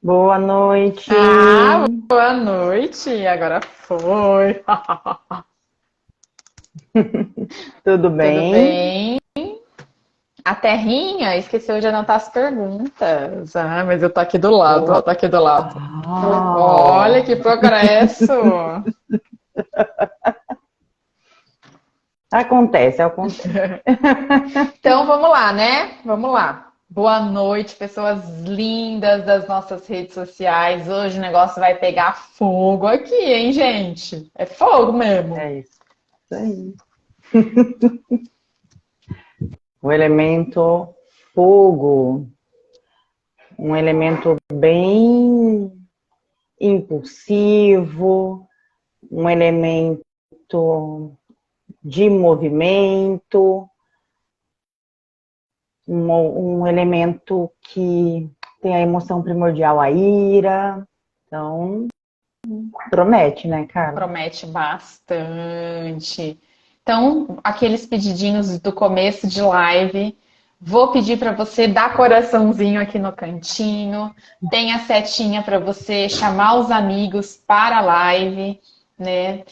Boa noite. Ah, boa noite. Agora foi. Tudo Tudo bem? bem? A Terrinha esqueceu de anotar as perguntas. Ah, mas eu tô aqui do lado, ó, Uau! tô aqui do lado. Olha que progresso. Acontece. Então vamos lá, né? Vamos lá. Boa noite, pessoas lindas das nossas redes sociais. Hoje o negócio vai pegar fogo aqui, hein, gente? É fogo mesmo. É isso aí. O elemento fogo, um elemento bem impulsivo, um elemento de movimento, um elemento que tem a emoção primordial, a ira. Então, promete, né, Carla? Promete bastante. Então, aqueles pedidinhos do começo de live, vou pedir para você dar coraçãozinho aqui no cantinho, tem a setinha para você chamar os amigos para a live, né?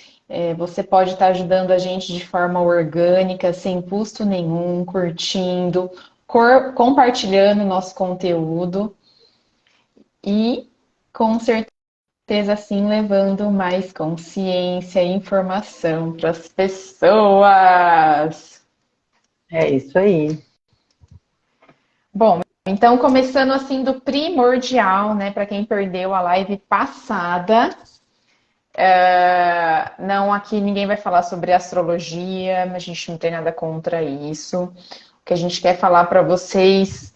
Você pode estar ajudando a gente de forma orgânica, sem custo nenhum, curtindo, compartilhando nosso conteúdo e com certeza assim levando mais consciência e informação para as pessoas. É isso aí. Bom, então começando assim do primordial, né, para quem perdeu a live passada, não aqui ninguém vai falar sobre astrologia, a gente não tem nada contra isso. O que a gente quer falar para vocês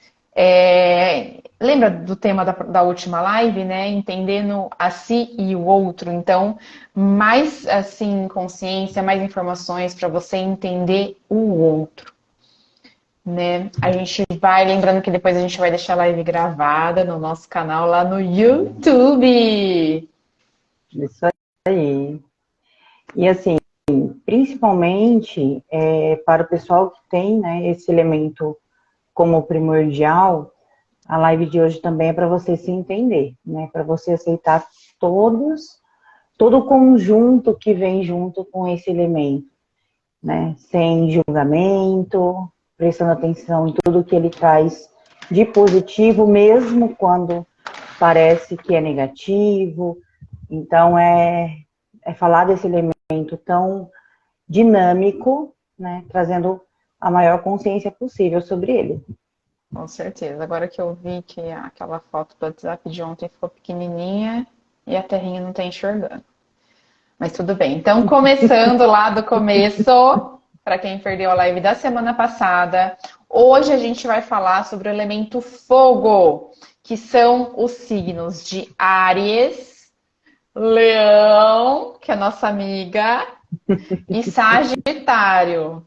lembra do tema da última live, né? Entendendo a si e o outro. Então, mais assim consciência, mais informações para você entender o outro, né? A gente vai lembrando que depois a gente vai deixar a live gravada no nosso canal lá no YouTube. Isso aí. E assim, principalmente para o pessoal que tem, né, esse elemento como primordial, a live de hoje também é para você se entender, né? Para você aceitar todo o conjunto que vem junto com esse elemento, né? Sem julgamento, prestando atenção em tudo que ele traz de positivo, mesmo quando parece que é negativo. Então, é falar desse elemento tão dinâmico, né, trazendo a maior consciência possível sobre ele. Com certeza. Agora que eu vi que aquela foto do WhatsApp de ontem ficou pequenininha e a terrinha não está enxergando. Mas tudo bem. Então, começando lá do começo, para quem perdeu a live da semana passada, hoje a gente vai falar sobre o elemento fogo, que são os signos de Áries, Leão, que é nossa amiga, e Sagitário.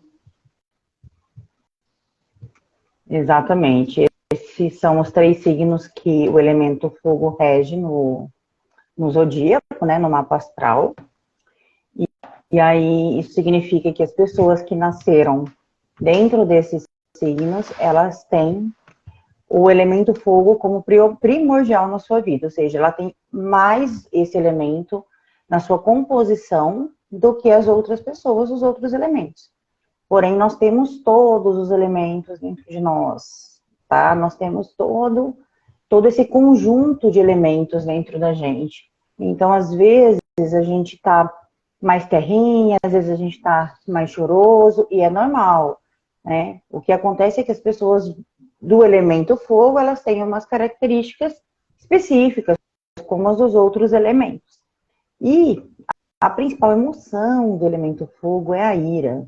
Exatamente. Esses são os três signos que o elemento fogo rege no zodíaco, né, no mapa astral. E aí isso significa que as pessoas que nasceram dentro desses signos, elas têm o elemento fogo como primordial na sua vida, ou seja, ela tem mais esse elemento na sua composição do que as outras pessoas, os outros elementos. Porém, nós temos todos os elementos dentro de nós, tá? Nós temos todo esse conjunto de elementos dentro da gente. Então, às vezes, a gente tá mais terrinha, às vezes a gente tá mais choroso, e é normal, né? O que acontece é que as pessoas do elemento fogo, elas têm umas características específicas, como as dos outros elementos. E a principal emoção do elemento fogo é a ira,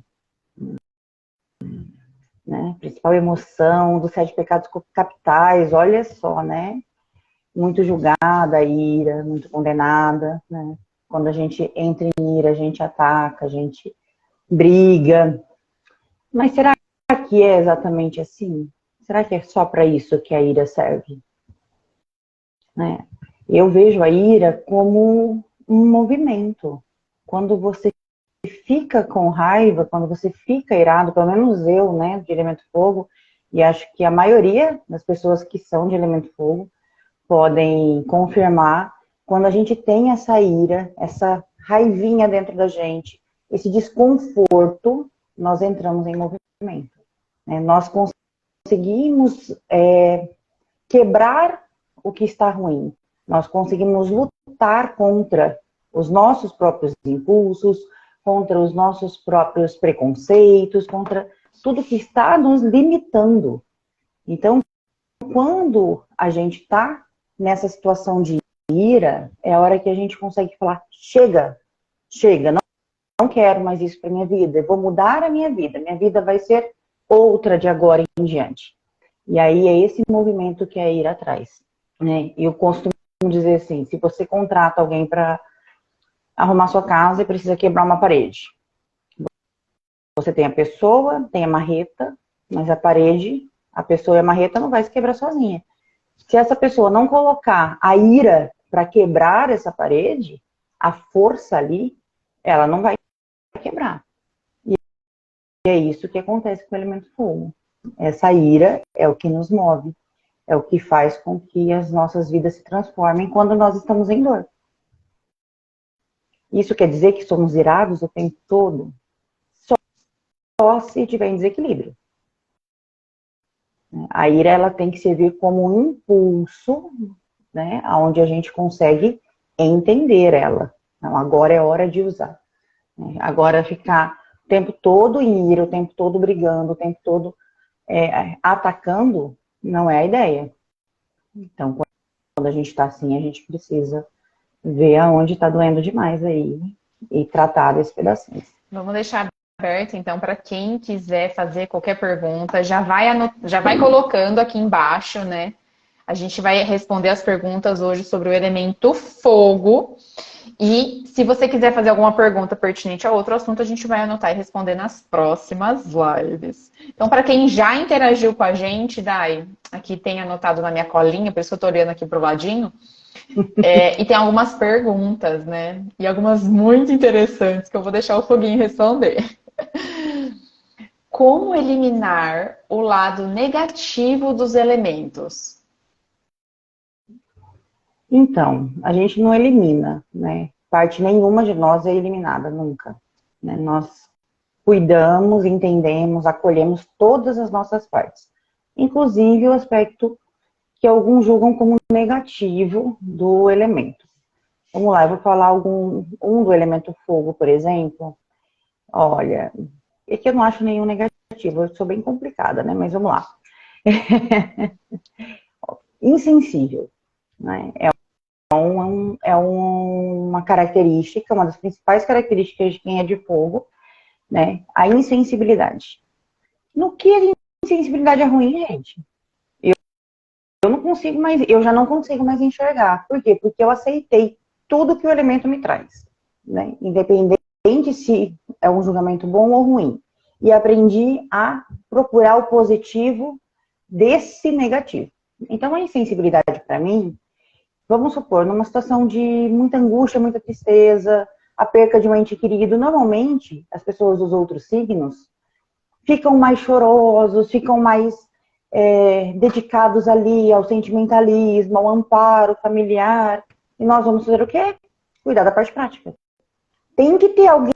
né? A principal emoção dos 7 pecados capitais, olha só, né? Muito julgada a ira, muito condenada, né? Quando a gente entra em ira, a gente ataca, a gente briga. Mas será que é exatamente assim? Será que é só para isso que a ira serve? Né? Eu vejo a ira como um movimento. Quando você fica com raiva, quando você fica irado, pelo menos eu, né, de elemento fogo, e acho que a maioria das pessoas que são de elemento fogo, podem confirmar, quando a gente tem essa ira, essa raivinha dentro da gente, esse desconforto, nós entramos em movimento. Né? Nós conseguimos quebrar o que está ruim. Nós conseguimos lutar contra os nossos próprios impulsos, contra os nossos próprios preconceitos, contra tudo que está nos limitando. Então, quando a gente está nessa situação de ira, é a hora que a gente consegue falar, chega, não quero mais isso para minha vida, eu vou mudar a minha vida vai ser outra de agora em diante. E aí é esse movimento que a ira traz. Né? E eu costumo dizer assim, se você contrata alguém para arrumar sua casa e precisa quebrar uma parede, você tem a pessoa, tem a marreta, mas a pessoa e a marreta não vai se quebrar sozinha. Se essa pessoa não colocar a ira para quebrar essa parede, a força ali, ela não vai quebrar. E é isso que acontece com o elemento fogo. Essa ira é o que nos move, é o que faz com que as nossas vidas se transformem quando nós estamos em dor. Isso quer dizer que somos irados o tempo todo? Só se tiver em desequilíbrio. A ira, ela tem que servir como um impulso, né, onde a gente consegue entender ela. Então, agora é hora de usar. Agora ficar o tempo todo em ira, o tempo todo brigando, o tempo todo atacando, não é a ideia. Então, quando a gente está assim, a gente precisa ver aonde está doendo demais aí e tratar desse pedacinho. Vamos deixar aberto, então, para quem quiser fazer qualquer pergunta, já vai colocando aqui embaixo, né? A gente vai responder as perguntas hoje sobre o elemento fogo. E se você quiser fazer alguma pergunta pertinente a outro assunto, a gente vai anotar e responder nas próximas lives. Então, para quem já interagiu com a gente, Dai, aqui tem anotado na minha colinha, por isso que eu estou olhando aqui pro ladinho. E tem algumas perguntas, né? E algumas muito interessantes que eu vou deixar o Foguinho responder. Como eliminar o lado negativo dos elementos? Então, a gente não elimina, né? Parte nenhuma de nós é eliminada, nunca. Né? Nós cuidamos, entendemos, acolhemos todas as nossas partes. Inclusive o aspecto que alguns julgam como negativo do elemento. Vamos lá, eu vou falar um do elemento fogo, por exemplo. Olha, é que eu não acho nenhum negativo, eu sou bem complicada, né? Mas vamos lá. Insensível, né? É uma característica, uma das principais características de quem é de fogo, né? A insensibilidade. No que a insensibilidade é ruim, gente? Eu já não consigo mais enxergar. Por quê? Porque eu aceitei tudo que o elemento me traz, né? Independente se é um julgamento bom ou ruim. E aprendi a procurar o positivo desse negativo. Então, a insensibilidade, para mim, vamos supor, numa situação de muita angústia, muita tristeza, a perca de um ente querido, normalmente, as pessoas dos outros signos ficam mais chorosos, ficam mais dedicados ali ao sentimentalismo, ao amparo familiar. E nós vamos fazer o quê? Cuidar da parte prática. Tem que ter alguém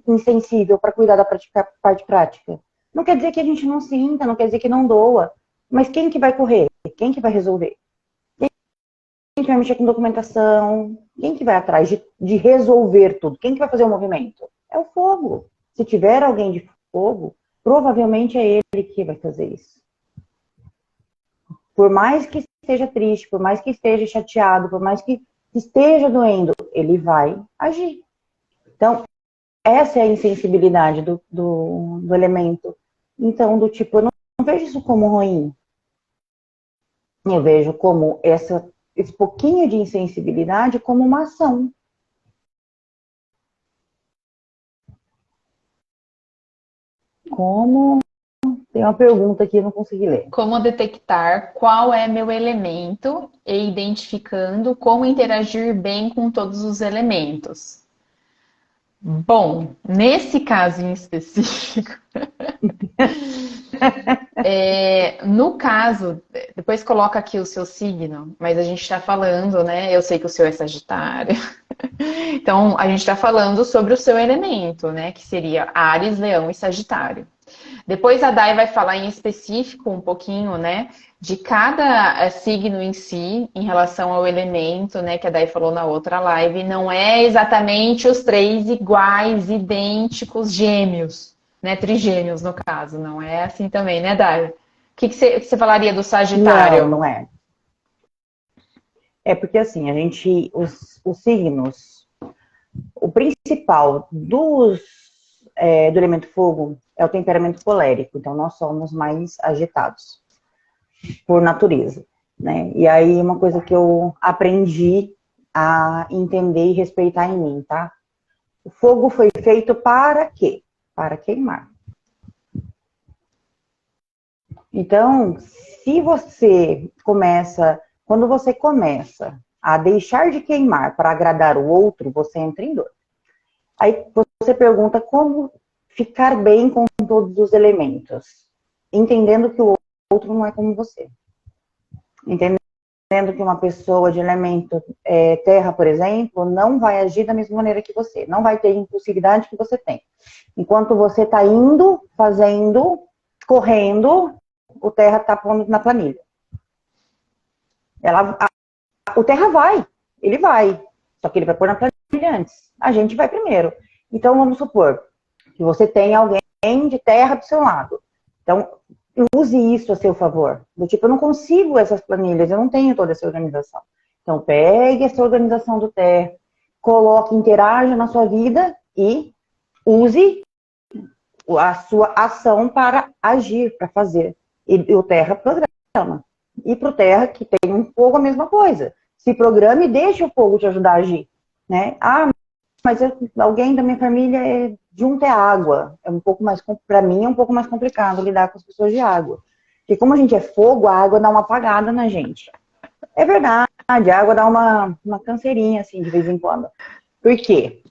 insensível para cuidar da parte prática. Não quer dizer que a gente não sinta, não quer dizer que não doa. Mas quem que vai correr? Quem que vai resolver? Quem que vai mexer com documentação? Quem que vai atrás de resolver tudo? Quem que vai fazer o movimento? É o fogo. Se tiver alguém de fogo, provavelmente é ele que vai fazer isso. Por mais que esteja triste, por mais que esteja chateado, por mais que esteja doendo, ele vai agir. Então, essa é a insensibilidade do elemento. Então, do tipo, eu não vejo isso como ruim. Eu vejo como esse pouquinho de insensibilidade como uma ação. Como... Tem uma pergunta aqui, eu não consegui ler. Como detectar qual é meu elemento e identificando como interagir bem com todos os elementos? Bom, nesse caso em específico, No caso, depois coloca aqui o seu signo, mas a gente está falando, né? Eu sei que o seu é Sagitário. Então, a gente está falando sobre o seu elemento, né? Que seria Áries, Leão e Sagitário. Depois a Dai vai falar em específico um pouquinho, né? De cada signo em si, em relação ao elemento, né? Que a Dai falou na outra live. Não é exatamente os três iguais, idênticos, gêmeos, né? Trigêmeos, no caso. Não é assim também, né, Dai? O que você falaria do Sagitário? Não, não é. É porque assim, os signos, o principal do elemento fogo é o temperamento colérico. Então, nós somos mais agitados, por natureza, né? E aí, uma coisa que eu aprendi a entender e respeitar em mim, tá? O fogo foi feito para quê? Para queimar. Então, se você quando você começa a deixar de queimar para agradar o outro, você entra em dor. Aí você pergunta como ficar bem com todos os elementos, entendendo que o outro não é como você. Entendendo que uma pessoa de elemento terra, por exemplo, não vai agir da mesma maneira que você, não vai ter a impulsividade que você tem. Enquanto você está indo, fazendo, correndo, o terra está pondo na planilha. O terra vai, ele vai, só que ele vai pôr na planilha antes. A gente vai primeiro. Então, vamos supor que você tem alguém de terra do seu lado. Então, use isso a seu favor. Do tipo, eu não consigo essas planilhas, eu não tenho toda essa organização. Então, pegue essa organização do terra, coloque, interaja na sua vida e use a sua ação para agir, para fazer. E o terra programa. E para o terra que tem um fogo, a mesma coisa. Se programe e deixe o fogo te ajudar a agir. Né? Ah, mas alguém da minha família é de um ter água. É um pouco mais, para mim, é um pouco mais complicado lidar com as pessoas de água. Porque como a gente é fogo, a água dá uma apagada na gente. É verdade, a água dá uma canseirinha, assim, de vez em quando. Por quê?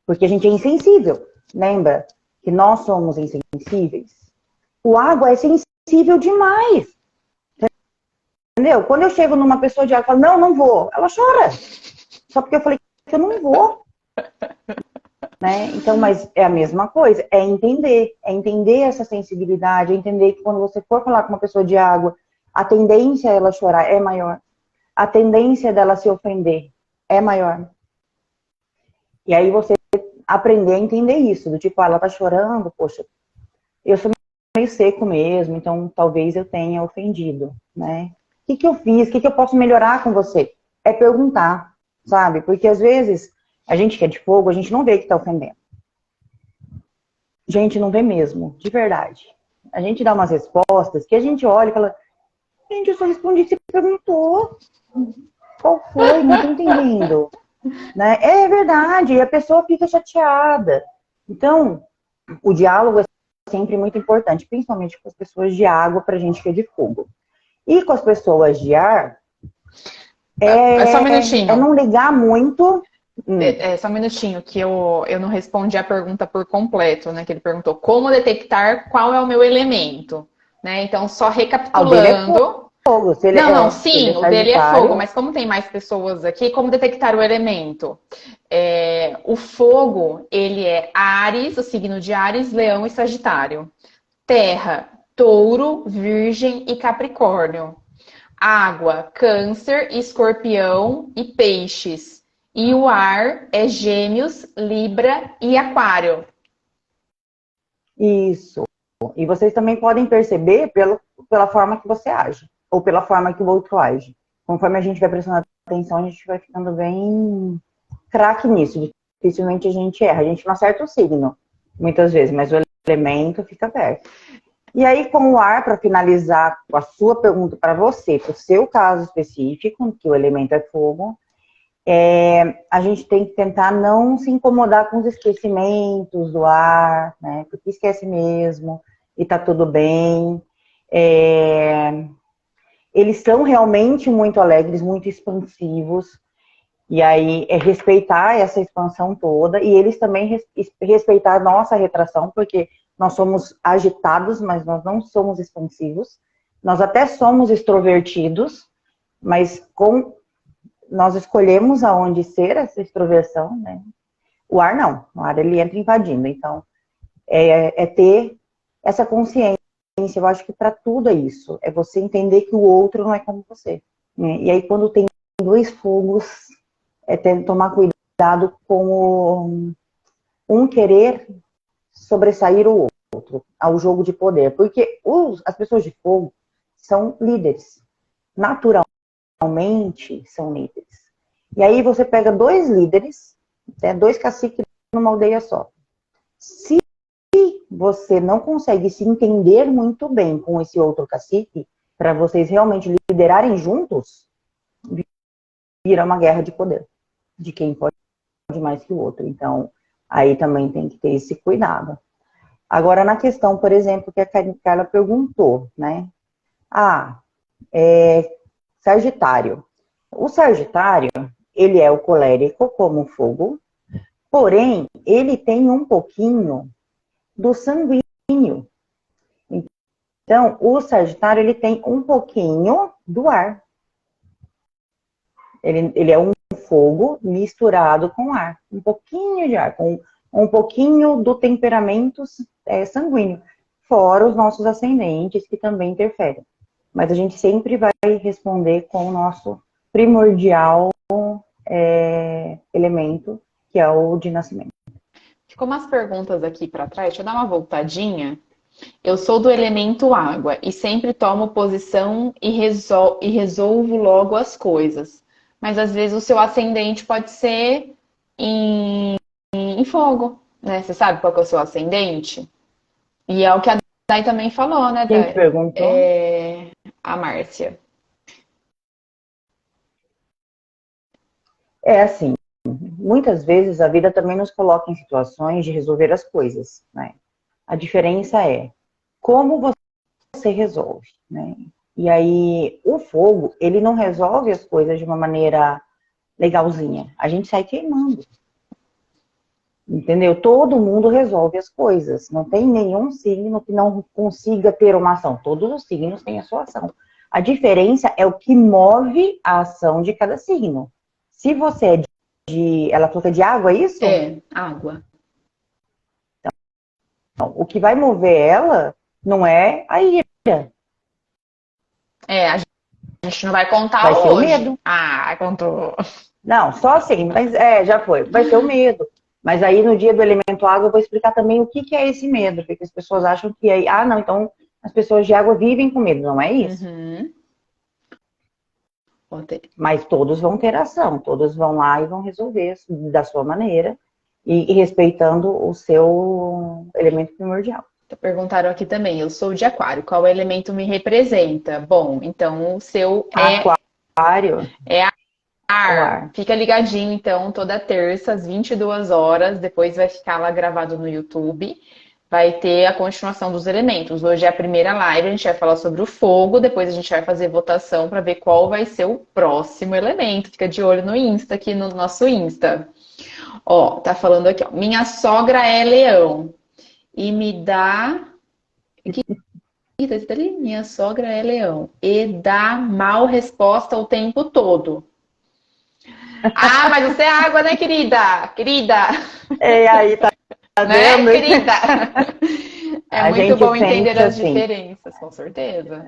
Porque a gente é insensível. Lembra que nós somos insensíveis? O água é sensível demais. Entendeu? Quando eu chego numa pessoa de água e falo, não, não vou. Ela chora. Só porque eu falei que eu não vou. Né? Então, mas é a mesma coisa, é entender essa sensibilidade, é entender que quando você for falar com uma pessoa de água, a tendência a ela chorar é maior, a tendência dela se ofender é maior. E aí você aprender a entender isso, do tipo, ela tá chorando, poxa, eu sou meio seco mesmo, então talvez eu tenha ofendido, né? O que eu fiz? O que eu posso melhorar com você? É perguntar, sabe? Porque às vezes a gente que é de fogo, a gente não vê que tá ofendendo. Gente, não vê mesmo, de verdade. A gente dá umas respostas que a gente olha e fala, gente, eu só respondi que você perguntou. Qual foi? Não tô entendendo. Né? É verdade, e a pessoa fica chateada. Então, o diálogo é sempre muito importante, principalmente com as pessoas de água, pra gente que é de fogo. E com as pessoas de ar, Só um minutinho. é não ligar muito. Só um minutinho, que eu não respondi a pergunta por completo, né? Que ele perguntou como detectar qual é o meu elemento, né? Então, só recapitulando. Fogo. Sim, o dele é fogo, mas como tem mais pessoas aqui, como detectar o elemento? O fogo, ele é Áries, o signo de Áries, Leão e Sagitário. Terra, Touro, Virgem e Capricórnio. Água, Câncer, Escorpião e Peixes. E o ar é Gêmeos, Libra e Aquário. Isso. E vocês também podem perceber pela forma que você age, ou pela forma que o outro age. Conforme a gente vai prestando atenção, a gente vai ficando bem craque nisso. Dificilmente a gente erra. A gente não acerta o signo, muitas vezes, mas o elemento fica perto. E aí, com o ar, para finalizar a sua pergunta para você, para o seu caso específico, que o elemento é fogo, a gente tem que tentar não se incomodar com os esquecimentos do ar, né? Porque esquece mesmo, e tá tudo bem. Eles são realmente muito alegres, muito expansivos, e aí é respeitar essa expansão toda, e eles também respeitar a nossa retração, porque nós somos agitados, mas nós não somos expansivos. Nós até somos extrovertidos, mas nós escolhemos aonde ser essa extroversão, né? O ar não, o ar ele entra invadindo. Então, é ter essa consciência. Eu acho que para tudo é isso. É você entender que o outro não é como você, né? E aí, quando tem dois fogos, tomar cuidado com um querer sobressair o outro, ao jogo de poder. Porque as pessoas de fogo são líderes. Naturalmente, são líderes. E aí você pega dois líderes, dois caciques numa aldeia só. Se você não consegue se entender muito bem com esse outro cacique, para vocês realmente liderarem juntos, vira uma guerra de poder, de quem pode mais que o outro. Então, aí também tem que ter esse cuidado. Agora, na questão, por exemplo, que a Carla perguntou, né? Sagitário. O Sagitário, ele é o colérico, como o fogo, porém, ele tem um pouquinho do sanguíneo. Então, o Sagitário, ele tem um pouquinho do ar. Ele é um fogo misturado com ar. Um pouquinho de ar, com um pouquinho do temperamento sanguíneo. Fora os nossos ascendentes, que também interferem. Mas a gente sempre vai responder com o nosso primordial elemento, que é o de nascimento. Ficou umas perguntas aqui para trás, deixa eu dar uma voltadinha. Eu sou do elemento água e sempre tomo posição e resolvo logo as coisas. Mas às vezes o seu ascendente pode ser em fogo, né? Você sabe qual que é o seu ascendente? E é o que a Dai também falou, né, Quem Dai? te perguntou? A Márcia. É assim, muitas vezes a vida também nos coloca em situações de resolver as coisas, né? A diferença é como você resolve, né? E aí, o fogo, ele não resolve as coisas de uma maneira legalzinha. A gente sai queimando. Entendeu? Todo mundo resolve as coisas. Não tem nenhum signo que não consiga ter uma ação. Todos os signos têm a sua ação. A diferença é o que move a ação de cada signo. Se você é ela falou que é de água, é isso? É, água. Então, o que vai mover ela não é a ira. A gente não vai contar vai ser hoje. O medo. Contou. Não, só assim, mas já foi. Vai ser o medo. Mas aí no dia do elemento água eu vou explicar também o que é esse medo, porque as pessoas acham que aí, não, então as pessoas de água vivem com medo, não é isso? Uhum. Mas todos vão ter ação, todos vão lá e vão resolver da sua maneira e respeitando o seu elemento primordial. Perguntaram aqui também, eu sou de aquário, qual elemento me representa? Bom, então o seu aquário é ar. Fica ligadinho, então, toda terça, às 22 horas. Depois vai ficar lá gravado no YouTube. Vai ter a continuação dos elementos. Hoje é a primeira live, a gente vai falar sobre o fogo. Depois a gente vai fazer votação para ver qual vai ser o próximo elemento. Fica de olho no Insta, aqui no nosso Insta. Ó, tá falando aqui, ó. Minha sogra é leão. E me dá... Minha sogra é leão. E dá mal resposta o tempo todo. Mas você é água, né, querida? Querida! Aí tá né, vendo? querida? É muito bom entender as assim, diferenças, com certeza.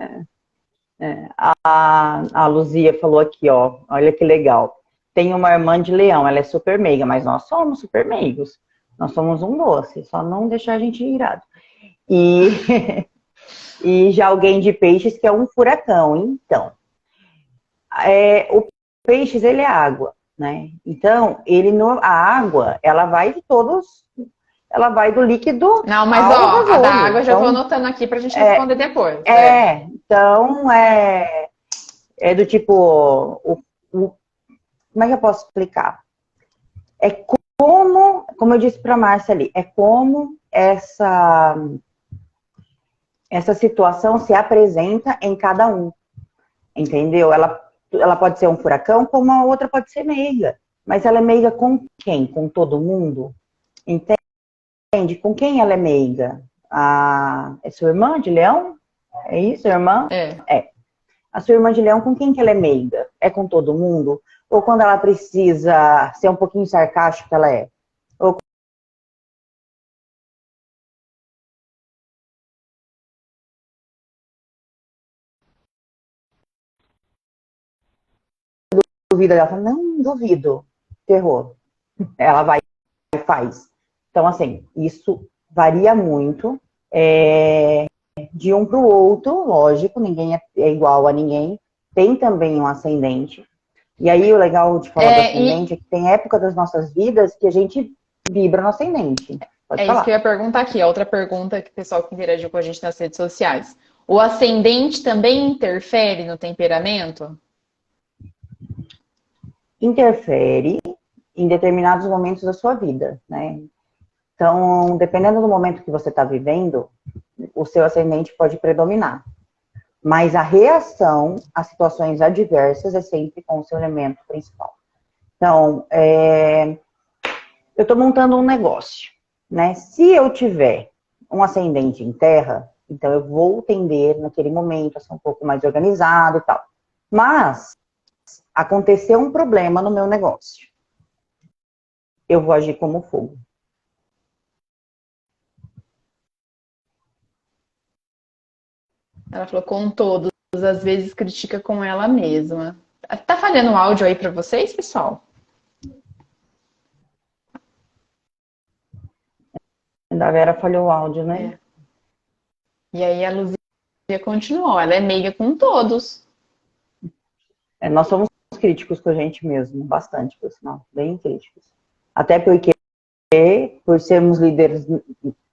A Luzia falou aqui, ó, olha que legal. Tem uma irmã de leão, ela é super meiga, mas nós somos super meigos. Nós somos um doce, só não deixar a gente irado. E já alguém de peixes que é um furacão. Então, o peixes, ele é água, né? Então, a água, ela vai de todos, ela vai do líquido. Não, mas ó, a da água eu já vou anotando aqui pra gente responder depois. Então, é do tipo, como é que eu posso explicar? É como eu disse pra Márcia ali, é como essa situação se apresenta em cada um, entendeu? Ela pode ser um furacão, como a outra pode ser meiga. Mas ela é meiga com quem? Com todo mundo? Entende? Com quem ela é meiga? É sua irmã de leão? É isso, irmã? É. A sua irmã de leão, com quem que ela é meiga? É com todo mundo? Ou quando ela precisa ser um pouquinho sarcástica, ela é? Ou duvida, ela fala, não, duvido. Terror. Ela vai e faz. Então, assim, isso varia muito. De um para o outro, lógico, ninguém é igual a ninguém. Tem também um ascendente. E aí, o legal de falar do ascendente é que tem época das nossas vidas que a gente vibra no ascendente. Pode É isso que falar. eu ia perguntar aqui. A outra pergunta que o pessoal que interagiu com a gente nas redes sociais. O ascendente também interfere no temperamento? Interfere em determinados momentos da sua vida, né? Então, dependendo do momento que você está vivendo, o seu ascendente pode predominar. Mas a reação às situações adversas é sempre com o seu elemento principal. Então, eu estou montando um negócio, né? Se eu tiver um ascendente em terra, então eu vou tender naquele momento a ser um pouco mais organizado e tal. Mas aconteceu um problema no meu negócio, eu vou agir como fogo. Ela falou com todos, às vezes critica com ela mesma. Tá falhando o áudio aí para vocês, pessoal? Da Vera falhou o áudio, né? É. E aí a Luzia continuou. Ela é meiga com todos. Nós somos críticos com a gente mesmo, bastante, por sinal, bem críticos. Até porque, por sermos líderes,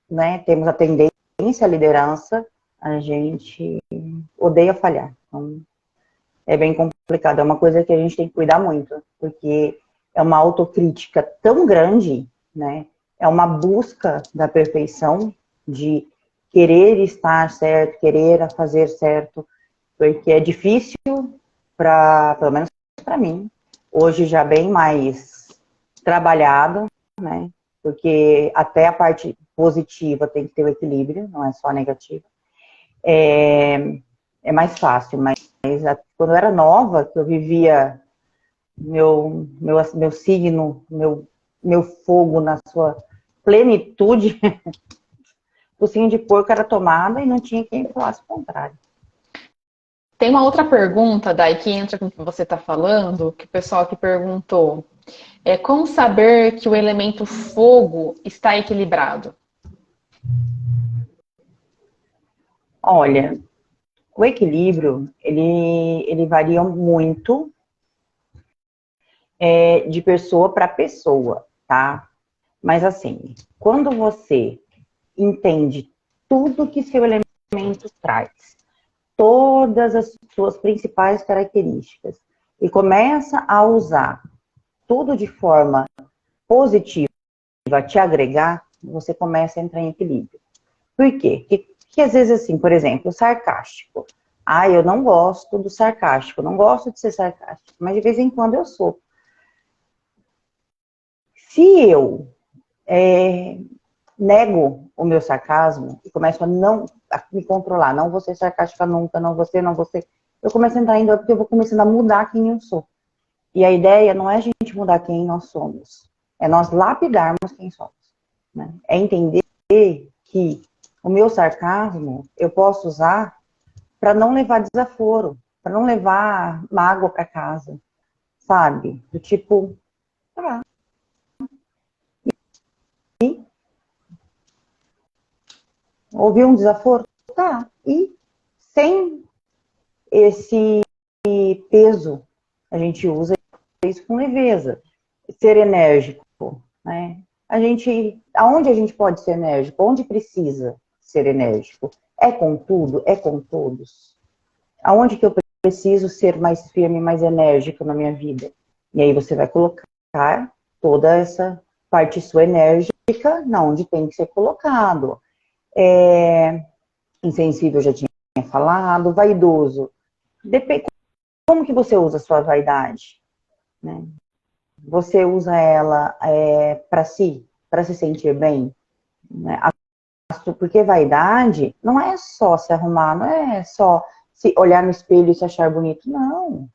né, temos a tendência à liderança, a gente odeia falhar. Então, é bem complicado. É uma coisa que a gente tem que cuidar muito, porque é uma autocrítica tão grande, né? É uma busca da perfeição, de querer estar certo, querer fazer certo, porque é difícil pelo menos para mim, hoje já bem mais trabalhado, né? Porque até a parte positiva tem que ter o equilíbrio, não é só a negativa. É mais fácil, mas quando eu era nova, que eu vivia meu signo, meu fogo na sua plenitude, o signo de porco era tomada e não tinha quem falasse o contrário. Tem uma outra pergunta, Dai, que entra com o que você está falando, que o pessoal aqui perguntou. Como saber que o elemento fogo está equilibrado? Olha, o equilíbrio, ele varia muito de pessoa para pessoa, tá? Mas assim, quando você entende tudo que seu elemento traz, todas as suas principais características, e começa a usar tudo de forma positiva, te agregar, você começa a entrar em equilíbrio. Por quê? Porque às vezes assim, por exemplo, o sarcástico. Ah, eu não gosto do sarcástico, não gosto de ser sarcástico, mas de vez em quando eu sou. Se eu nego o meu sarcasmo e começo a me controlar, não vou ser sarcástica nunca, não vou ser, eu começo a entrar em dor porque eu vou começando a mudar quem eu sou. E a ideia não é a gente mudar quem nós somos, é nós lapidarmos quem somos. Né? É entender que o meu sarcasmo eu posso usar para não levar desaforo, para não levar mágoa para casa, sabe? Do tipo, tá. E ouviu um desaforo? Tá. E sem esse peso, a gente usa isso com leveza. Ser enérgico, né? Aonde a gente pode ser enérgico? Onde precisa ser enérgico? É com tudo? É com todos? Aonde que eu preciso ser mais firme, mais enérgico na minha vida? E aí você vai colocar toda essa parte sua enérgica na onde tem que ser colocado. Insensível, já tinha falado. Vaidoso. Depende, como que você usa a sua vaidade? Né? Você usa ela para si, para se sentir bem? Né? A gosto, porque vaidade não é só se arrumar, não é só se olhar no espelho e se achar bonito, não.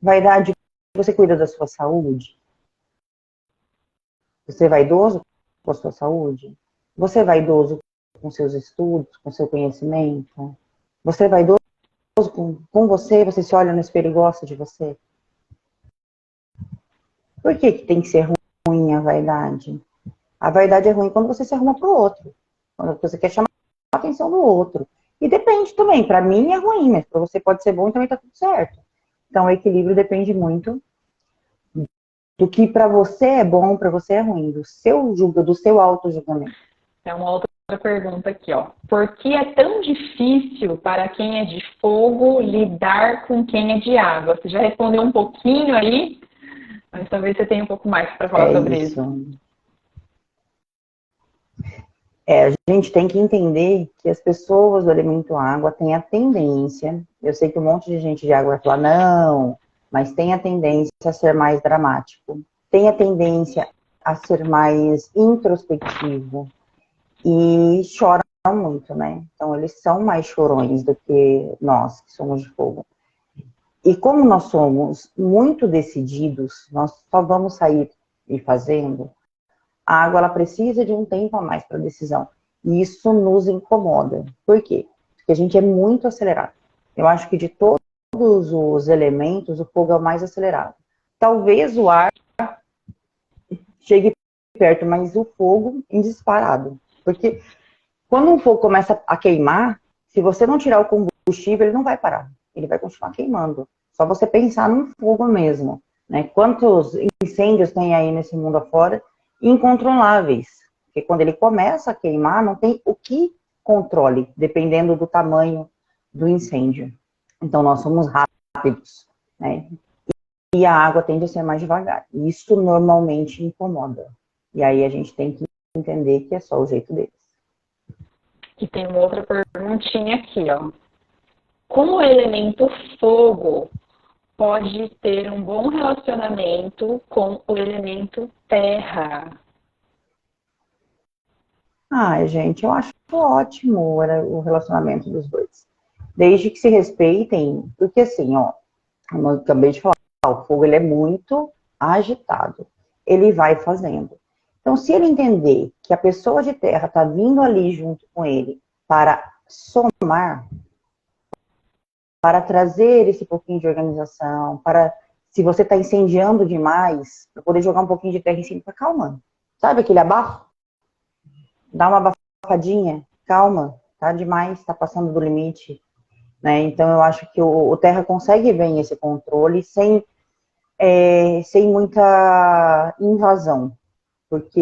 Vaidade, você cuida da sua saúde? Você é vaidoso com a sua saúde? Você é vaidoso com seus estudos, com seu conhecimento? Você é vaidoso com você? Você se olha no espelho e gosta de você? Por que que tem que ser ruim a vaidade? A vaidade é ruim quando você se arruma pro outro. Quando você quer chamar a atenção do outro. E depende também. Para mim é ruim, mas para você pode ser bom e também tá tudo certo. Então o equilíbrio depende muito do que para você é bom, para você é ruim, do seu auto-julgamento. É uma outra pergunta aqui, ó. Por que é tão difícil para quem é de fogo lidar com quem é de água? Você já respondeu um pouquinho aí, mas talvez você tenha um pouco mais para falar sobre isso. A gente tem que entender que as pessoas do elemento água têm a tendência, eu sei que um monte de gente de água vai falar, não, mas tem a tendência a ser mais dramático, tem a tendência a ser mais introspectivo e choram muito, né? Então eles são mais chorões do que nós, que somos de fogo. E como nós somos muito decididos, nós só vamos sair e fazendo, a água ela precisa de um tempo a mais para decisão. E isso nos incomoda. Por quê? Porque a gente é muito acelerado. Eu acho que de todos os elementos, o fogo é o mais acelerado. Talvez o ar chegue perto, mas o fogo em disparado. Porque quando um fogo começa a queimar, se você não tirar o combustível, ele não vai parar. Ele vai continuar queimando. Só você pensar num fogo mesmo, né? Quantos incêndios tem aí nesse mundo afora? Incontroláveis. Porque quando ele começa a queimar, não tem o que controle, dependendo do tamanho do incêndio. Então, nós somos rápidos, né? E a água tende a ser mais devagar. Isso normalmente incomoda. E aí a gente tem que entender que é só o jeito deles. E tem uma outra perguntinha aqui, ó. Como o elemento fogo pode ter um bom relacionamento com o elemento terra? Gente, eu acho ótimo o relacionamento dos dois. Desde que se respeitem, porque assim, ó, como eu acabei de falar, o fogo ele é muito agitado. Ele vai fazendo. Então, se ele entender que a pessoa de terra está vindo ali junto com ele para somar, para trazer esse pouquinho de organização, para, se você está incendiando demais, para poder jogar um pouquinho de terra em cima, calma. Sabe aquele abafo? Dá uma abafadinha, calma, tá demais, tá passando do limite, né? Então eu acho que o terra consegue bem esse controle sem muita invasão, porque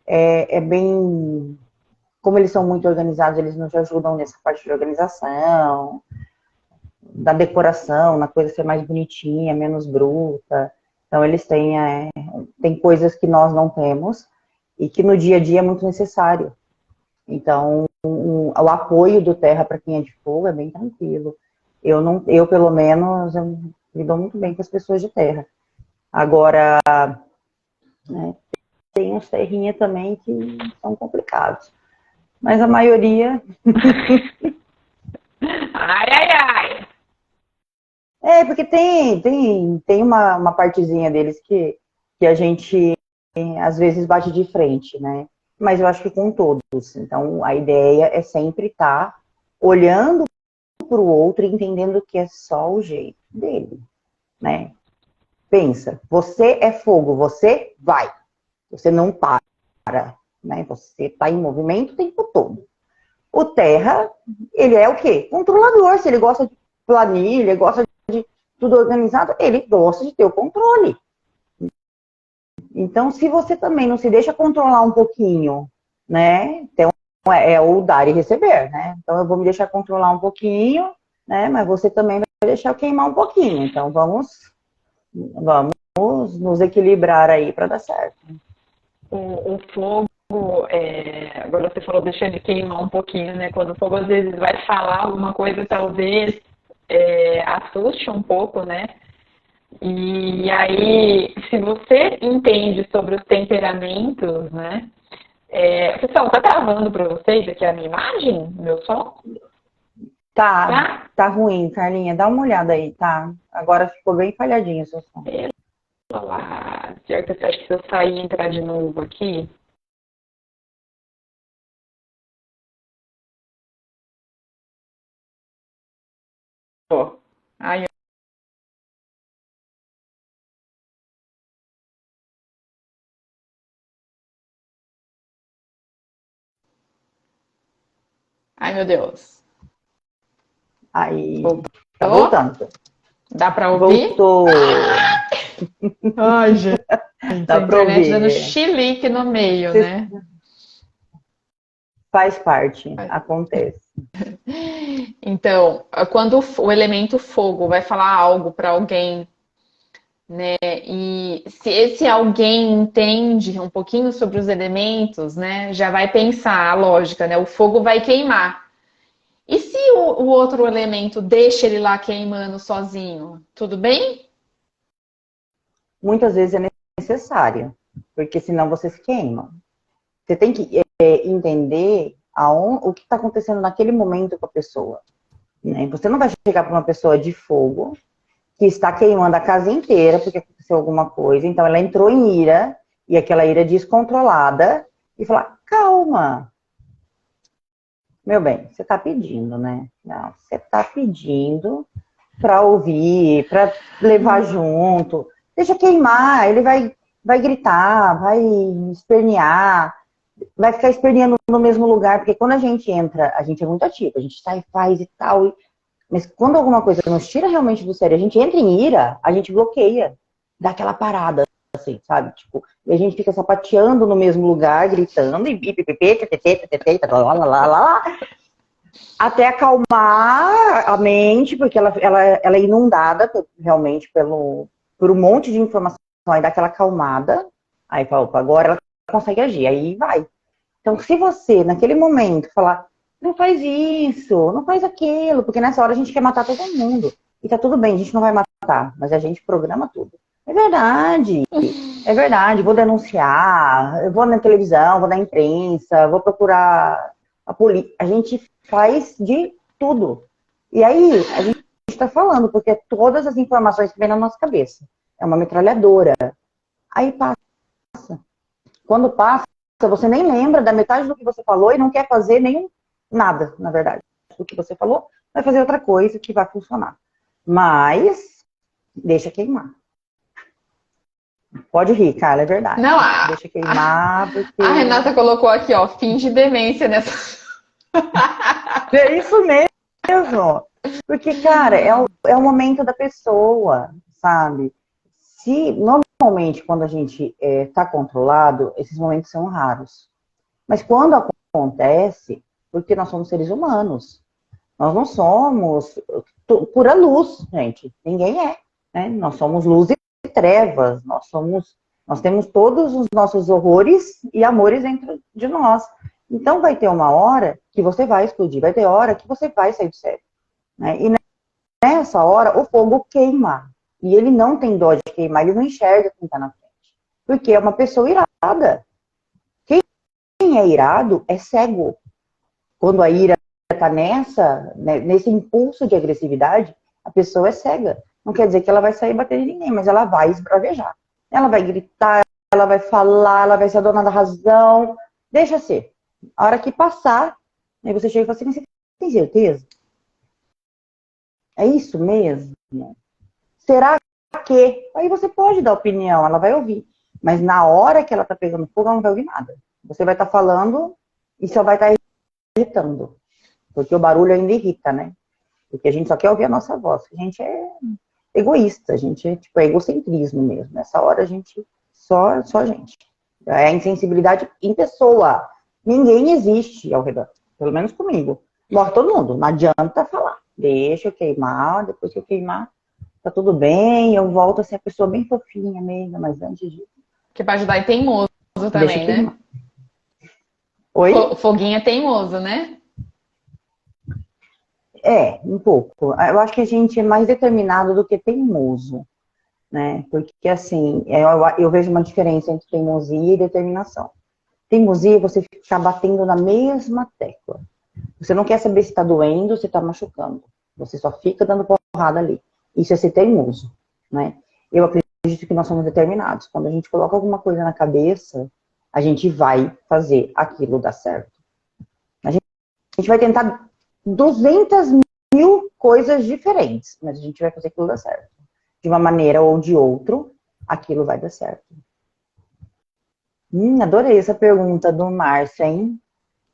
é bem, como eles são muito organizados, eles nos ajudam nessa parte de organização, da decoração, na coisa ser mais bonitinha, menos bruta. Então eles têm coisas que nós não temos, e que no dia a dia é muito necessário. Então, o apoio do terra para quem é de fogo é bem tranquilo. Eu pelo menos, eu me dou muito bem com as pessoas de terra. Agora, né, tem uns terrinha também que são complicados. Mas a maioria... Ai, ai, ai! Porque tem uma partezinha deles que a gente às vezes bate de frente, né? Mas eu acho que com todos. Então, a ideia é sempre estar olhando para o outro e entendendo que é só o jeito dele, né? Pensa, você é fogo, você vai. Você não para, né? Você está em movimento o tempo todo. O terra, ele é o quê? Controlador. Se ele gosta de planilha, gosta de tudo organizado, ele gosta de ter o controle. Então, se você também não se deixa controlar um pouquinho, né? Então, é o dar e receber, né? Então, eu vou me deixar controlar um pouquinho, né? Mas você também vai deixar eu queimar um pouquinho. Então, vamos nos equilibrar aí para dar certo. O fogo, agora você falou deixar ele queimar um pouquinho, né? Quando o fogo às vezes vai falar alguma coisa, talvez assuste um pouco, né? E aí, se você entende sobre os temperamentos, né? Pessoal, tá travando para vocês aqui a minha imagem, meu som? Tá ruim, Carlinha. Dá uma olhada aí, tá? Agora ficou bem falhadinho o seu som. Lá. Pior que eu acho que se eu sair e entrar de novo aqui. Ai, ai, meu Deus. Aí, Voltou? tá voltando. Dá para ouvir? Voltou. Ai, gente. Dá A pra internet dando ouvir. chilique no meio, né? Faz parte, acontece. Então, quando o elemento fogo vai falar algo para alguém, né? E se esse alguém entende um pouquinho sobre os elementos, né? Já vai pensar a lógica, né? O fogo vai queimar. E se o outro elemento deixa ele lá queimando sozinho, tudo bem? Muitas vezes é necessário, porque senão você se queima. Você tem que entender o que está acontecendo naquele momento com a pessoa. Né? Você não vai chegar para uma pessoa de fogo que está queimando a casa inteira porque aconteceu alguma coisa, então ela entrou em ira, e aquela ira descontrolada, e falar, calma. Meu bem, você está pedindo, né? Não, você está pedindo para ouvir, para levar junto. Deixa queimar, ele vai gritar, vai espernear, vai ficar esperneando no mesmo lugar, porque quando a gente entra, a gente é muito ativo, a gente sai, faz e tal, mas quando alguma coisa nos tira realmente do sério, a gente entra em ira, a gente bloqueia, dá aquela parada, assim, sabe? Tipo, e a gente fica sapateando no mesmo lugar, gritando, até acalmar a mente, porque ela é inundada realmente por um monte de informação, aí dá aquela acalmada, aí fala, opa, agora ela consegue agir, aí vai. Então, se você, naquele momento, falar, não faz isso, não faz aquilo, porque nessa hora a gente quer matar todo mundo. E tá tudo bem, a gente não vai matar, mas a gente programa tudo. É verdade, vou denunciar, eu vou na televisão, vou na imprensa, vou procurar a polícia. A gente faz de tudo. E aí, a gente está falando, porque todas as informações que vêm na nossa cabeça. É uma metralhadora. Aí passa. Quando passa, você nem lembra da metade do que você falou e não quer fazer nada, na verdade. O que você falou, vai fazer outra coisa que vai funcionar. Mas, deixa queimar. Pode rir, cara, é verdade. Não, deixa queimar, porque... A Renata colocou aqui, ó, finge demência nessa. É isso mesmo. Porque, cara, é o momento da pessoa, sabe? Se, normalmente, quando a gente está controlado, esses momentos são raros. Mas quando acontece, porque nós somos seres humanos. Nós não somos pura luz, gente. Ninguém é. Né? Nós somos luz e trevas. Nós temos todos os nossos horrores e amores dentro de nós. Então vai ter uma hora que você vai explodir, vai ter hora que você vai sair do sério. Né? E nessa hora o fogo queima. E ele não tem dó de queimar, ele não enxerga quem está na frente. Porque é uma pessoa irada. Quem é irado é cego. Quando a ira está nesse impulso de agressividade, a pessoa é cega. Não quer dizer que ela vai sair batendo em ninguém, mas ela vai esbravejar. Ela vai gritar, ela vai falar, ela vai ser a dona da razão. Deixa ser. A hora que passar, aí você chega e fala assim, você tem certeza? É isso mesmo? Será que? Aí você pode dar opinião, ela vai ouvir. Mas na hora que ela tá pegando fogo, ela não vai ouvir nada. Você vai estar falando e só vai estar irritando. Porque o barulho ainda irrita, né? Porque a gente só quer ouvir a nossa voz. A gente é egoísta, a gente é egocentrismo mesmo. Nessa hora a gente, só a gente. É a insensibilidade em pessoa. Ninguém existe ao redor. Pelo menos comigo. Morre todo mundo. Não adianta falar. Deixa eu queimar, depois que eu queimar, tá tudo bem, eu volto a ser a pessoa bem fofinha mesmo, mas antes de... Que pra ajudar é teimoso também, né? Oi? Foguinho é teimoso, né? Um pouco. Eu acho que a gente é mais determinado do que teimoso, né? Porque, assim, eu vejo uma diferença entre teimosia e determinação. Teimosia é você ficar batendo na mesma tecla. Você não quer saber se está doendo ou se está machucando. Você só fica dando porrada ali. Isso é ser teimoso, né? Eu acredito que nós somos determinados. Quando a gente coloca alguma coisa na cabeça, a gente vai fazer aquilo dar certo. A gente vai tentar 200.000 coisas diferentes, mas a gente vai fazer aquilo dar certo. De uma maneira ou de outra, aquilo vai dar certo. Adorei essa pergunta do Márcio, hein?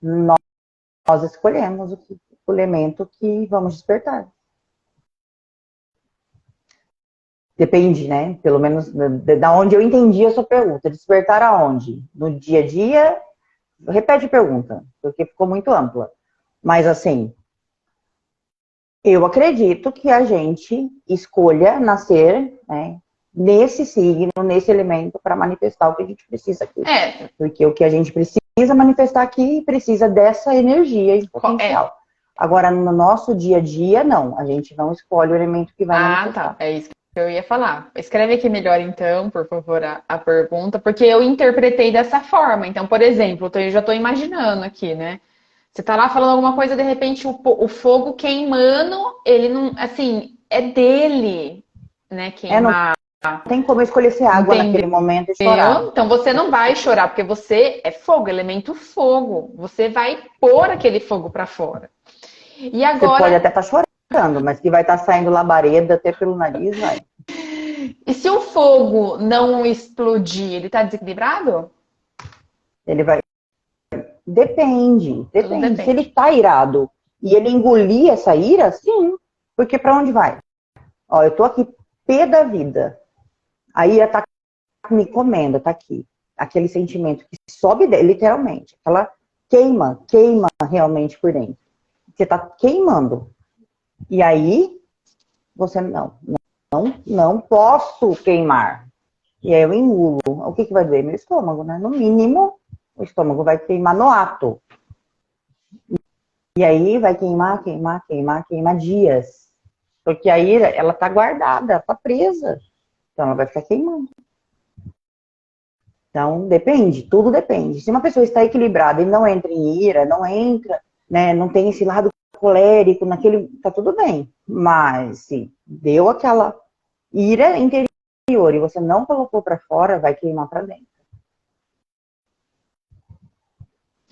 Nós escolhemos o elemento que vamos despertar. Depende, né? Pelo menos da onde eu entendi a sua pergunta. Despertar aonde? No dia a dia? Repete a pergunta, porque ficou muito ampla. Mas assim, eu acredito que a gente escolha nascer, né, nesse signo, nesse elemento, para manifestar o que a gente precisa aqui. Porque o que a gente precisa manifestar aqui precisa dessa energia e potencial. Agora, no nosso dia a dia, não. A gente não escolhe o elemento que vai manifestar. Tá. É isso que eu ia falar. Escreve aqui melhor, então, por favor, a pergunta, porque eu interpretei dessa forma. Então, por exemplo, eu já estou imaginando aqui, né? Você tá lá falando alguma coisa, de repente o fogo queimando, ele não, assim, é dele, né, queimar. Não tem como escolher ser água naquele momento e chorar. Então você não vai chorar, porque você é fogo, elemento fogo. Você vai pôr aquele fogo para fora. E agora... Você pode até estar chorando, mas que vai estar saindo labareda até pelo nariz, vai. E se o fogo não explodir, ele tá desequilibrado? Ele vai... Depende. Se ele tá irado e ele engolir essa ira, sim. Porque pra onde vai? Ó, eu tô aqui pé da vida. A ira tá me comendo, tá aqui. Aquele sentimento que sobe, literalmente. Ela queima realmente por dentro. Você tá queimando. E aí, você não posso queimar. E aí eu engulo. O que vai doer? Meu estômago, né? No mínimo, o estômago vai queimar no ato. E aí vai queimar dias. Porque a ira, ela tá guardada, ela tá presa. Então ela vai ficar queimando. Então, depende, tudo depende. Se uma pessoa está equilibrada e não entra em ira, não entra, né, não tem esse lado colérico, tá tudo bem. Mas se deu aquela ira interior e você não colocou para fora, vai queimar para dentro.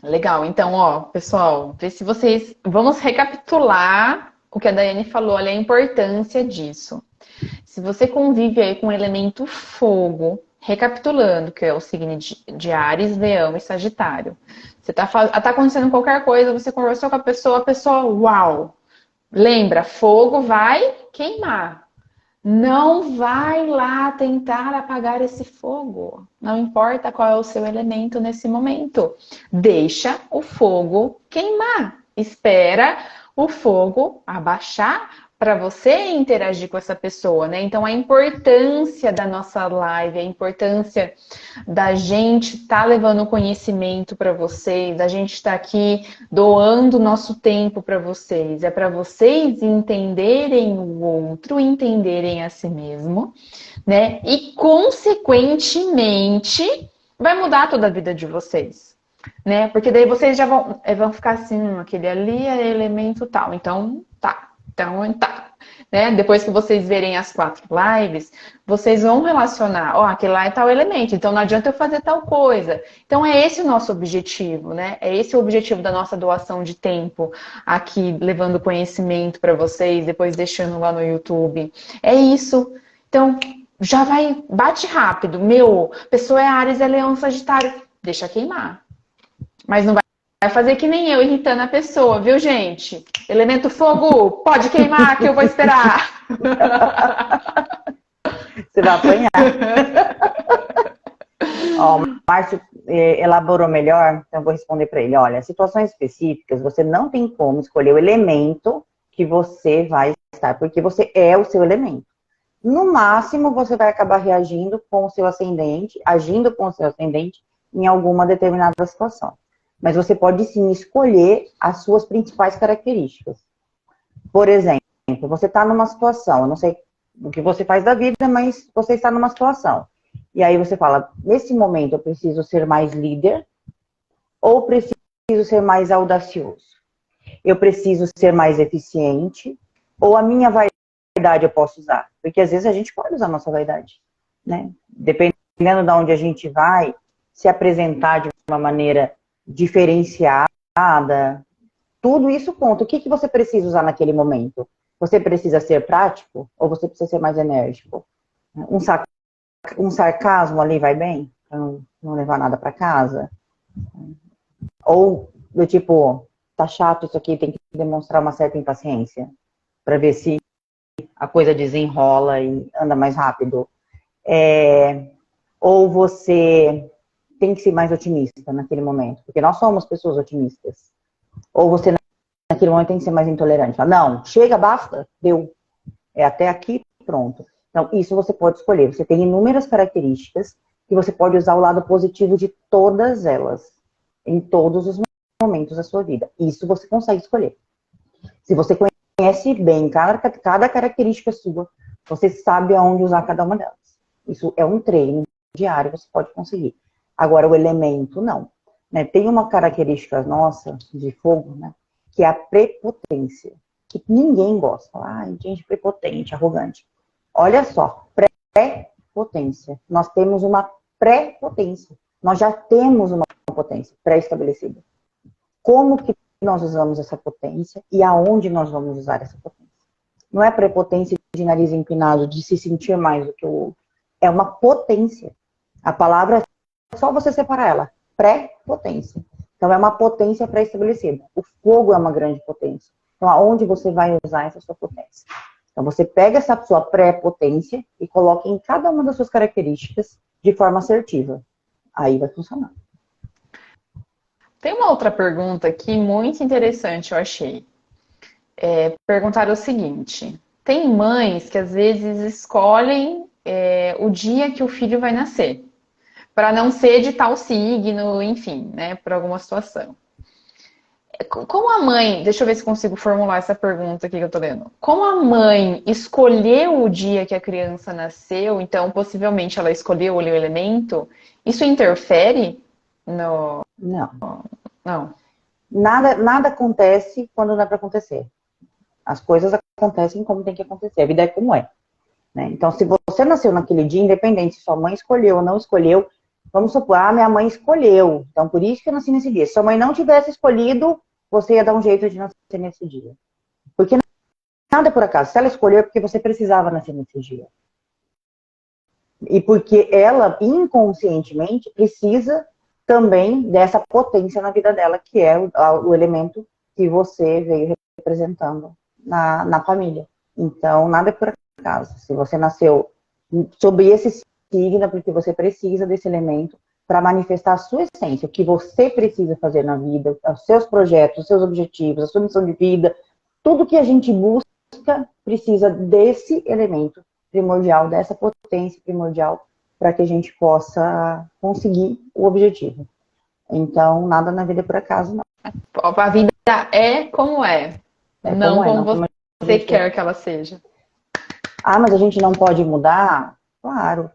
Legal, então, ó, pessoal, vê se vocês... Vamos recapitular o que a Daiane falou, olha a importância disso. Se você convive aí com o elemento fogo, recapitulando, que é o signo de Áries, Leão e Sagitário. Você tá acontecendo qualquer coisa, você conversou com a pessoa, uau! Lembra, fogo vai queimar. Não vai lá tentar apagar esse fogo. Não importa qual é o seu elemento nesse momento. Deixa o fogo queimar. Espera o fogo abaixar para você interagir com essa pessoa, né? Então, a importância da nossa live, a importância da gente estar levando conhecimento para vocês, da gente estar aqui doando nosso tempo para vocês, é para vocês entenderem o outro, entenderem a si mesmo, né? E, consequentemente, vai mudar toda a vida de vocês, né? Porque daí vocês já vão ficar assim, aquele ali é elemento tal, então tá. Né? Depois que vocês verem as 4 lives, vocês vão relacionar, aquele lá é tal elemento, então não adianta eu fazer tal coisa. Então é esse o nosso objetivo, né? É esse o objetivo da nossa doação de tempo aqui, levando conhecimento para vocês, depois deixando lá no YouTube. É isso. Então, já vai, bate rápido. Pessoa é Áries, é Leão, Sagitário. Deixa queimar. Mas não vai fazer que nem eu, irritando a pessoa, viu, gente? Elemento fogo, pode queimar que eu vou esperar. Você vai apanhar. Ó, o Márcio elaborou melhor, então eu vou responder para ele. Olha, situações específicas, você não tem como escolher o elemento que você vai estar, porque você é o seu elemento. No máximo, você vai acabar reagindo com o seu ascendente, agindo com o seu ascendente em alguma determinada situação. Mas você pode sim escolher as suas principais características. Por exemplo, você está numa situação, eu não sei o que você faz da vida, mas você está numa situação. E aí você fala, nesse momento eu preciso ser mais líder, Ou preciso ser mais audacioso? Eu preciso ser mais eficiente? Ou a minha vaidade eu posso usar? Porque às vezes a gente pode usar a nossa vaidade, né? Dependendo de onde a gente vai se apresentar de uma maneira diferenciada, tudo isso conta. O que, que você precisa usar naquele momento? Você precisa ser prático ou você precisa ser mais enérgico? Um sarcasmo ali vai bem? Pra não levar nada para casa? Ou do tipo, tá chato isso aqui, tem que demonstrar uma certa impaciência para ver se a coisa desenrola e anda mais rápido. Ou você tem que ser mais otimista naquele momento, porque nós somos pessoas otimistas. Ou você naquele momento tem que ser mais intolerante. Fala, não, chega, basta, deu. É até aqui, pronto. Então, isso você pode escolher. Você tem inúmeras características que você pode usar o lado positivo de todas elas, em todos os momentos da sua vida. Isso você consegue escolher. Se você conhece bem cada característica sua, você sabe aonde usar cada uma delas. Isso é um treino diário, você pode conseguir. Agora, o elemento, não. Né? Tem uma característica nossa, de fogo, né? Que é a prepotência. Que ninguém gosta. Ai, gente prepotente, arrogante. Olha só, pré-potência. Nós temos uma pré-potência. Nós já temos uma potência pré-estabelecida. Como que nós usamos essa potência e aonde nós vamos usar essa potência? Não é prepotência de nariz empinado, de se sentir mais do que o outro. É uma potência. A palavra é só você separar ela. Pré-potência. Então, é uma potência pré-estabelecida. O fogo é uma grande potência. Então, aonde você vai usar essa sua potência? Então, você pega essa sua pré-potência e coloca em cada uma das suas características de forma assertiva. Aí vai funcionar. Tem uma outra pergunta aqui muito interessante, eu achei. Perguntaram o seguinte: tem mães que às vezes escolhem o dia que o filho vai nascer, para não ser de tal signo, enfim, né, por alguma situação. Como a mãe, deixa eu ver se consigo formular essa pergunta aqui que eu tô lendo. Como a mãe escolheu o dia que a criança nasceu, então possivelmente ela escolheu o elemento, isso interfere no... Não. Não. Nada acontece quando não é para acontecer. As coisas acontecem como tem que acontecer. A vida é como é. Né? Então, se você nasceu naquele dia, independente se sua mãe escolheu ou não escolheu, vamos supor, minha mãe escolheu. Então, por isso que eu nasci nesse dia. Se sua mãe não tivesse escolhido, você ia dar um jeito de nascer nesse dia. Porque nada é por acaso. Se ela escolheu, é porque você precisava nascer nesse dia. E porque ela, inconscientemente, precisa também dessa potência na vida dela, que é o elemento que você veio representando na família. Então, nada é por acaso. Se você nasceu sob esse signo, é porque você precisa desse elemento para manifestar a sua essência, o que você precisa fazer na vida, os seus projetos, os seus objetivos, a sua missão de vida, tudo que a gente busca precisa desse elemento primordial, dessa potência primordial, para que a gente possa conseguir o objetivo. Então, nada na vida é por acaso, não. A vida é como é, não como você quer que ela seja. Mas a gente não pode mudar? Claro.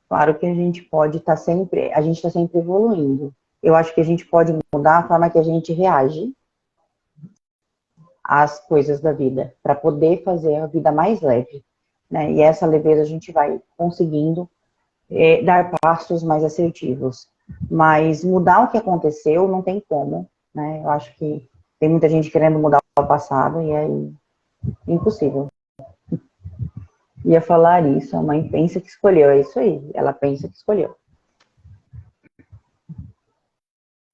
Claro que a gente pode estar sempre, a gente está sempre evoluindo. Eu acho que a gente pode mudar a forma que a gente reage às coisas da vida, para poder fazer a vida mais leve. Né? E essa leveza a gente vai conseguindo dar passos mais assertivos. Mas mudar o que aconteceu não tem como. Né? Eu acho que tem muita gente querendo mudar o passado e é impossível. Ia falar isso, a mãe pensa que escolheu, é isso aí, ela pensa que escolheu.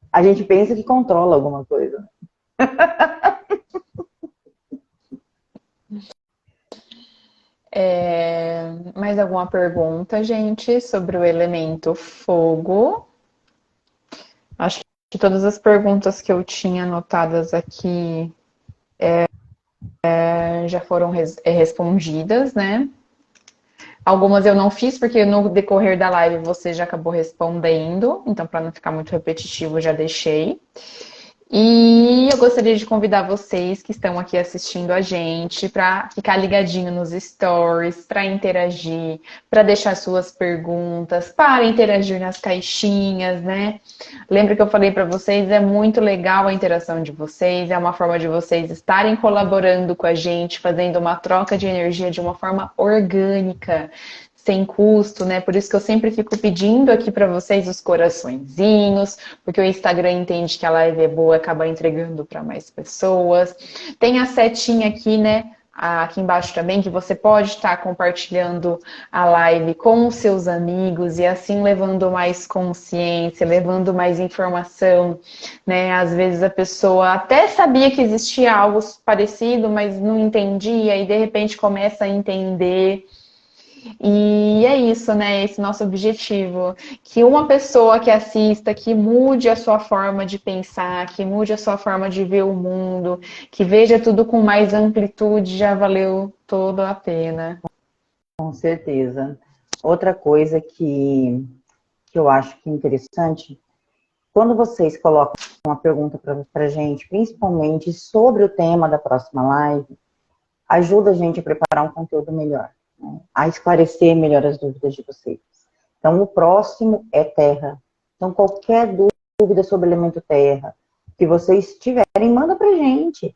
A gente pensa que controla alguma coisa. Mais alguma pergunta, gente, sobre o elemento fogo? Acho que todas as perguntas que eu tinha anotadas aqui já foram respondidas, né? Algumas eu não fiz, porque no decorrer da live você já acabou respondendo, então para não ficar muito repetitivo, já deixei. E eu gostaria de convidar vocês que estão aqui assistindo a gente para ficar ligadinho nos stories, para interagir, para deixar suas perguntas, para interagir nas caixinhas, né? Lembra que eu falei para vocês, é muito legal a interação de vocês, é uma forma de vocês estarem colaborando com a gente, fazendo uma troca de energia de uma forma orgânica, sem custo, né? Por isso que eu sempre fico pedindo aqui para vocês os coraçõezinhos, porque o Instagram entende que a live é boa, acaba entregando para mais pessoas. Tem a setinha aqui, né? Aqui embaixo também, que você pode estar compartilhando a live com os seus amigos e assim levando mais consciência, levando mais informação, né? Às vezes a pessoa até sabia que existia algo parecido, mas não entendia e de repente começa a entender. E é isso, né? Esse nosso objetivo. Que uma pessoa que assista, que mude a sua forma de pensar, que mude a sua forma de ver o mundo, que veja tudo com mais amplitude, já valeu toda a pena. Com certeza. Outra coisa que eu acho que é interessante, quando vocês colocam uma pergunta para a gente, principalmente sobre o tema da próxima live, ajuda a gente a preparar um conteúdo melhor, né? A esclarecer melhor as dúvidas de vocês. Então, o próximo é terra. Então, qualquer dúvida sobre o elemento terra que vocês tiverem, manda pra gente.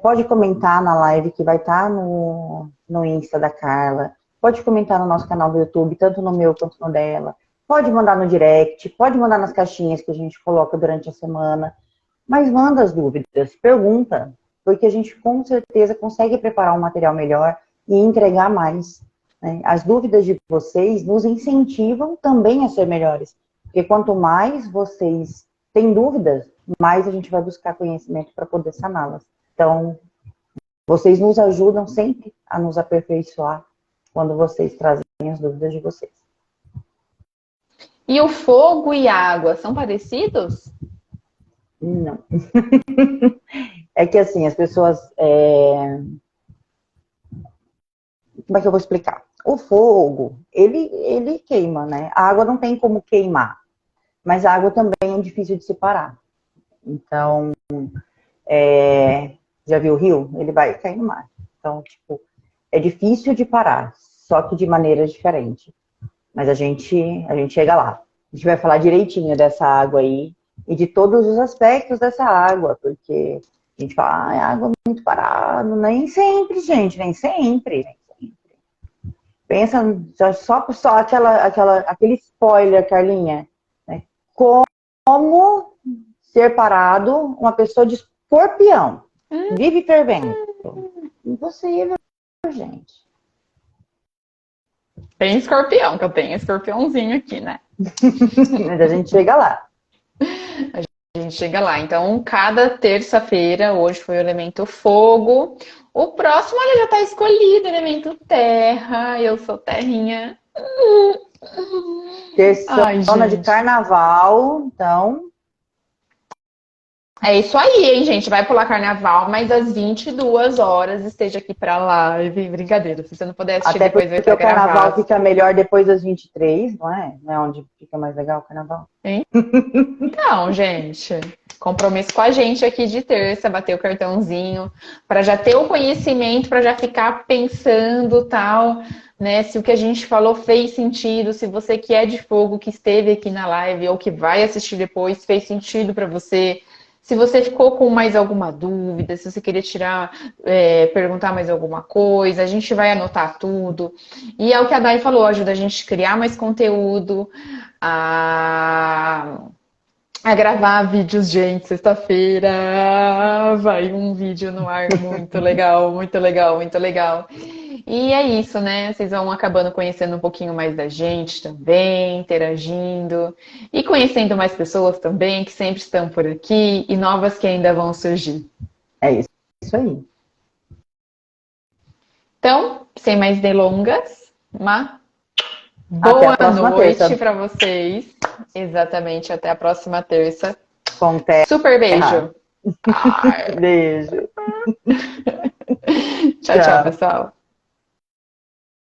Pode comentar na live que vai estar no Insta da Carla. Pode comentar no nosso canal do YouTube, tanto no meu quanto no dela. Pode mandar no direct, pode mandar nas caixinhas que a gente coloca durante a semana. Mas manda as dúvidas, pergunta, porque a gente com certeza consegue preparar um material melhor e entregar mais, né? As dúvidas de vocês nos incentivam também a ser melhores. Porque quanto mais vocês têm dúvidas, mais a gente vai buscar conhecimento para poder saná-las. Então, vocês nos ajudam sempre a nos aperfeiçoar quando vocês trazem as dúvidas de vocês. E o fogo e a água são parecidos? Não. É que assim, as pessoas... Como é que eu vou explicar? O fogo, ele queima, né? A água não tem como queimar. Mas a água também é difícil de separar. Então, já viu o rio? Ele vai cair no mar. Então, tipo, é difícil de parar, só que de maneira diferente. Mas a gente chega lá. A gente vai falar direitinho dessa água aí e de todos os aspectos dessa água, porque a gente fala, a água é muito parada. Nem sempre, gente, nem sempre. Pensa só aquele spoiler, Carlinha, né? Como ser parado uma pessoa de escorpião, vive fervendo. Impossível, gente. Tem escorpião, que eu tenho escorpiãozinho aqui, né? Mas a gente chega lá. A gente chega lá. Então, cada terça-feira, hoje foi o elemento fogo. O próximo, olha, já tá escolhido, elemento terra. Eu sou terrinha. Terça-feira de carnaval, então... É isso aí, hein, gente? Vai pular carnaval, mas às 22 horas esteja aqui pra live. Brincadeira, se você não puder assistir até depois, vai porque estar o carnaval gravado. fica melhor depois das 23, não é? Não é onde fica mais legal o carnaval? Hein? Então, gente, compromisso com a gente aqui de terça, bater o cartãozinho, para já ter o conhecimento, para já ficar pensando tal, né? Se o que a gente falou fez sentido, se você que é de fogo, que esteve aqui na live ou que vai assistir depois, fez sentido para você. Se você ficou com mais alguma dúvida, se você queria perguntar mais alguma coisa, a gente vai anotar tudo. E é o que a Dai falou, ajuda a gente a criar mais conteúdo, a gravar vídeos, gente. Sexta-feira vai um vídeo no ar muito legal, muito legal, muito legal. E é isso, né? Vocês vão acabando conhecendo um pouquinho mais da gente também, interagindo e conhecendo mais pessoas também que sempre estão por aqui e novas que ainda vão surgir. É isso aí. Então, sem mais delongas, uma boa noite para vocês. Exatamente, até a próxima terça. Com terra. Super beijo. Beijo. Tchau, tchau, pessoal.